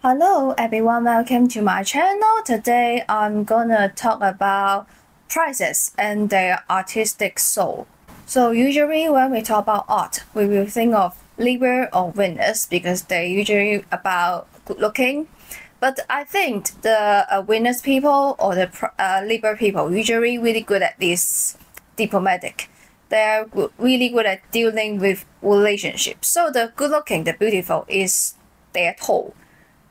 Hello everyone, welcome to my channel. Today I'm gonna talk about prices and their artistic soul. So usually when we talk about art, we will think of Libra or Venus because they're usually about good looking. But I think the Venus people or the Libra people usually really good at this diplomatic. They're really good at dealing with relationships. So the good looking, the beautiful is their toll.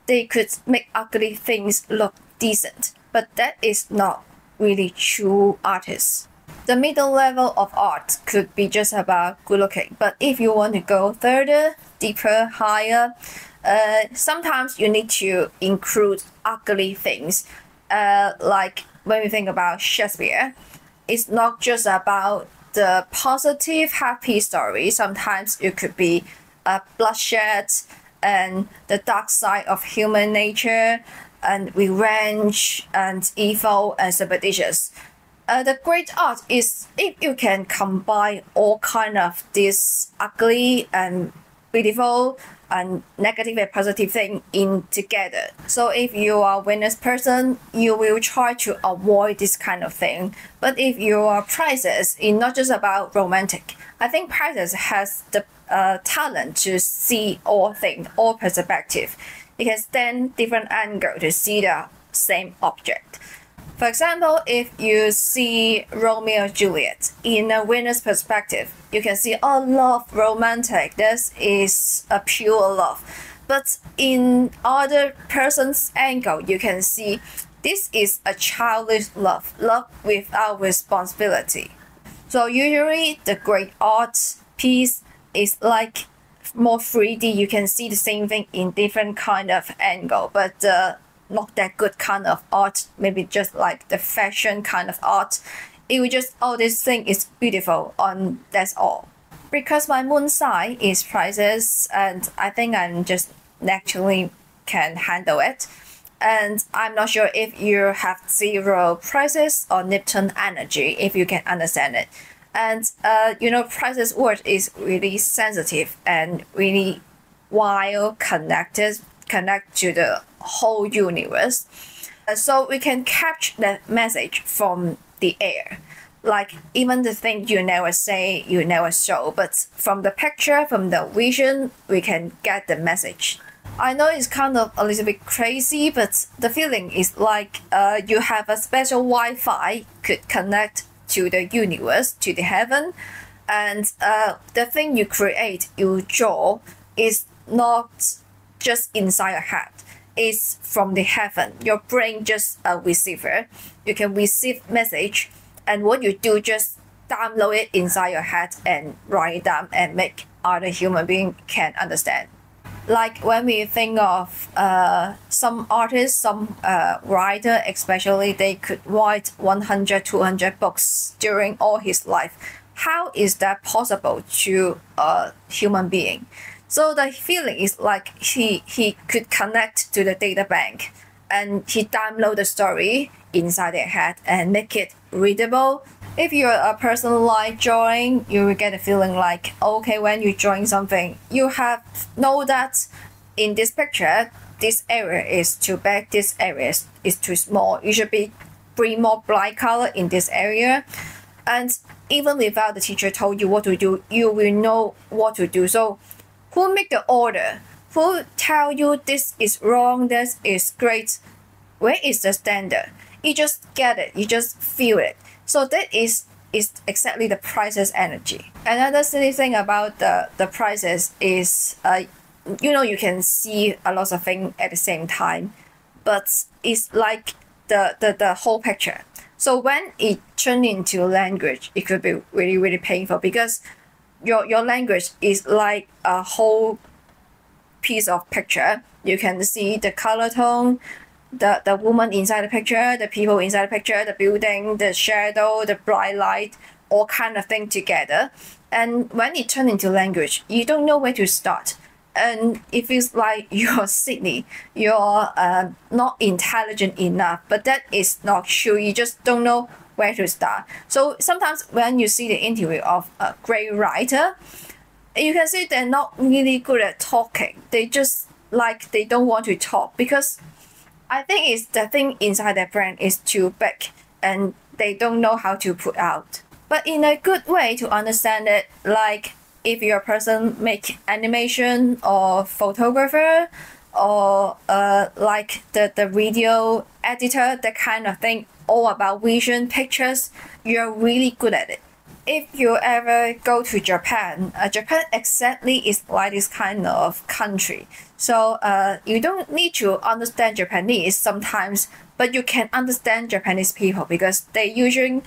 They could make ugly things look decent, but that is not really true artists. The middle level of art could be just about good looking, but if you want to go further, deeper, higher, sometimes you need to include ugly things. Like when we think about Shakespeare, it's not just about the positive, happy story. Sometimes it could be bloodshed and the dark side of human nature and revenge and evil and superstitious. The great art is if you can combine all kind of this ugly and beautiful and negative and positive thing in together. So if you are a Venus person, you will try to avoid this kind of thing. But if you are Pisces, it's not just about romantic. I think Pisces has the talent to see all things, all perspective. You can stand different angle to see the same object. For example, if you see Romeo and Juliet in a Venus perspective, you can see, oh, love, romantic, this is a pure love. But in other person's angle, you can see this is a childish love, love without responsibility. So usually the great art piece is like more 3D. You can see the same thing in different kind of angle, but not that good kind of art, maybe just like the fashion kind of art. It will just, oh, this thing is beautiful, and that's all. Because my moon sign is Pisces, and I think I'm just naturally can handle it. And I'm not sure if you have zero Pisces or Neptune energy, if you can understand it. And Pisces word is really sensitive and really wild, connect to the whole universe. So we can capture the message from the air. Like even the thing you never say, you never show, but from the picture, from the vision, we can get the message. I know it's kind of a little bit crazy, but the feeling is like you have a special Wi-Fi could connect to the universe, to the heaven, and the thing you create, you draw, is not just inside your head. It's from the heaven. Your brain just a receiver. You can receive message, and what you do just download it inside your head and write it down and make other human being can understand. Like when we think of some artists, some writer especially, they could write 100, 200 books during all his life. How is that possible to a human being? So the feeling is like he could connect to the data bank and he download the story inside their head and make it readable. If you're a person like drawing, you will get a feeling like, okay, when you drawing something, you have know that in this picture, this area is too big, this area is too small. You should bring more bright color in this area. And even without the teacher told you what to do, you will know what to do. So who make the order? Who tell you this is wrong, this is great? Where is the standard? You just get it, you just feel it. So that is exactly the Pisces energy. Another silly thing about the Pisces is, you can see a lot of things at the same time, but it's like the whole picture. So when it turns into language, it could be really, really painful because your language is like a whole piece of picture. You can see the color tone, the woman inside the picture, the people inside the picture, the building, the shadow, the bright light, all kind of thing together. And when it turns into language, you don't know where to start. And it feels like you're Sydney, you're not intelligent enough, but that is not true. You just don't know where to start. So sometimes when you see the interview of a great writer, you can see they're not really good at talking. They just like they don't want to talk because I think it's the thing inside their brain is too big and they don't know how to put out. But in a good way to understand it, like if you're a person make animation or photographer or like the video editor, that kind of thing, all about vision pictures, you're really good at it. If you ever go to Japan, Japan exactly is like this kind of country. So you don't need to understand Japanese sometimes, but you can understand Japanese people because they're using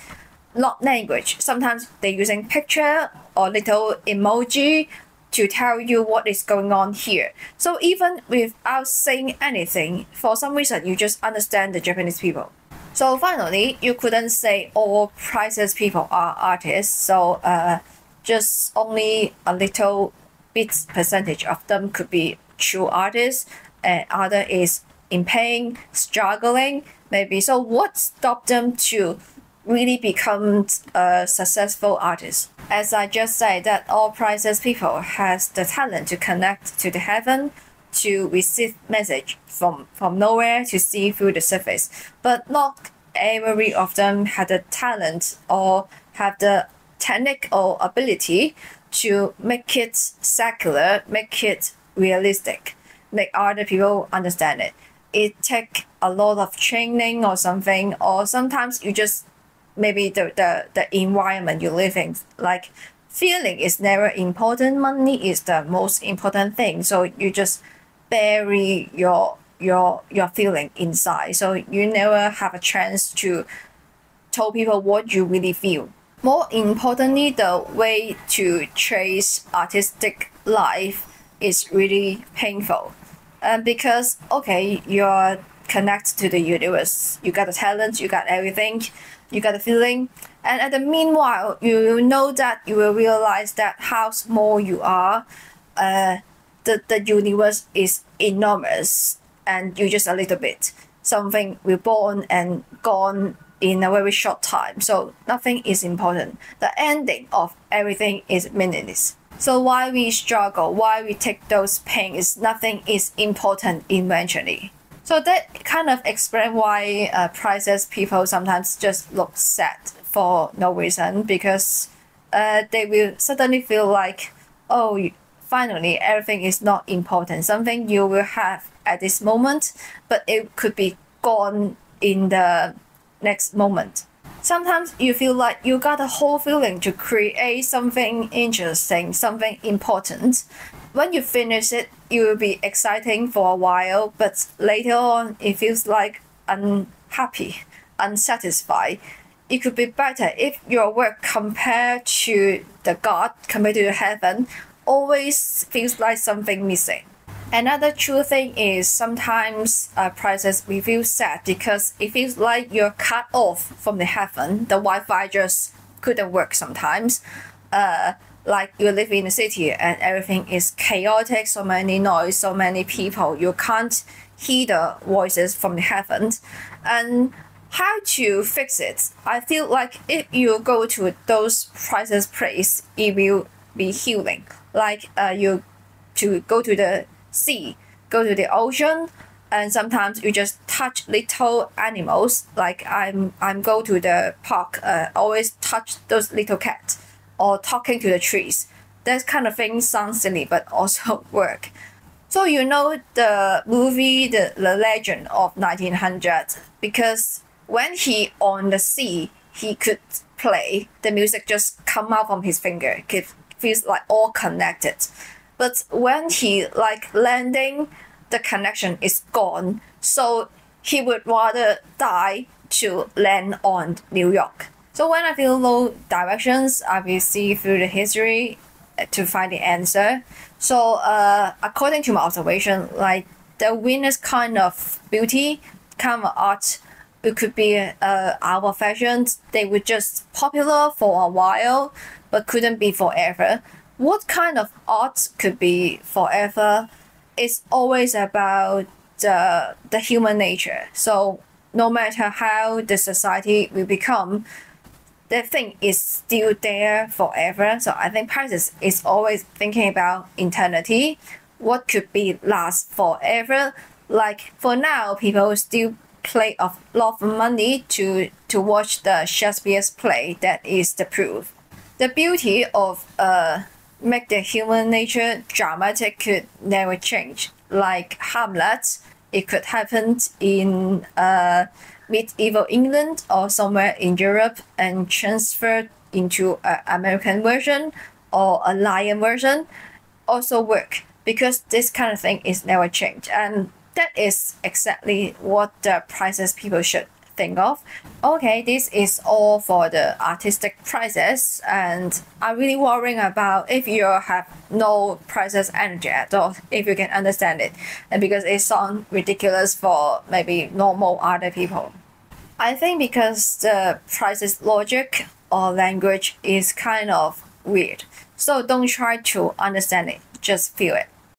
not language. Sometimes they're using picture or little emoji to tell you what is going on here. So even without saying anything, for some reason you just understand the Japanese people. So finally, you couldn't say all Pisces people are artists. So just only a little bit percentage of them could be true artists, and other is in pain, struggling, maybe. So what stopped them to really become a successful artist? As I just said, that all Pisces people has the talent to connect to the heaven, to receive message from nowhere, to see through the surface. But not every of them had the talent or have the technique or ability to make it secular, make it realistic, make other people understand it. It takes a lot of training or something, or sometimes you just maybe the environment you live in, like feeling is never important, money is the most important thing, so you just bury your feeling inside, so you never have a chance to tell people what you really feel. More importantly, the way to trace artistic life is really painful, because okay, you're connected to the universe, you got the talent, you got everything, you got the feeling, and at the meanwhile you know that you will realize that how small you are. The universe is enormous and you just a little bit. Something will born and gone in a very short time, so nothing is important. The ending of everything is meaningless. So why we struggle, why we take those pains, nothing is important eventually. So that kind of explains why Pisces people sometimes just look sad for no reason, because they will suddenly feel like, oh, finally everything is not important. Something you will have at this moment, but it could be gone in the next moment. Sometimes you feel like you got a whole feeling to create something interesting, something important. When you finish it, it will be exciting for a while, but later on it feels like unhappy, unsatisfied. It could be better if your work compared to the God, compared to the heaven, always feels like something missing. Another true thing is sometimes Pisces we feel sad because it feels like you're cut off from the heaven. The Wi-Fi just couldn't work sometimes. Like you live in a city and everything is chaotic, so many noise, so many people, you can't hear the voices from the heavens. And how to fix it? I feel like if you go to those Pisces place, it will be healing. Like you to go to the sea, go to the ocean, and sometimes you just touch little animals. Like I'm go to the park, always touch those little cats or talking to the trees. That kind of thing sounds silly but also work. So you know the movie the Legend of 1900, because when he on the sea he could play, the music just come out from his finger. It feels like all connected. But when he like landing, the connection is gone. So he would rather die to land on New York. So when I feel low directions, I will see through the history to find the answer. So according to my observation, like the Venus kind of beauty, kind of art, it could be our fashions. They were just popular for a while, but couldn't be forever. What kind of art could be forever? It's always about the human nature. So no matter how the society will become, the thing is still there forever. So I think Pisces is always thinking about eternity. what could be last forever. Like for now, people still pay a lot of money to watch the Shakespeare's play. That is the proof. The beauty of make the human nature dramatic could never change. Like Hamlet, it could happen in medieval England or somewhere in Europe and transferred into an American version or a lion version also work, because this kind of thing is never changed, and that is exactly what the prices people should think of. Okay, this is all for the artistic prices, and I'm really worrying about if you have no prices energy at all, if you can understand it, and because it sounds ridiculous for maybe normal other people. I think because the prices logic or language is kind of weird, so don't try to understand it, just feel it.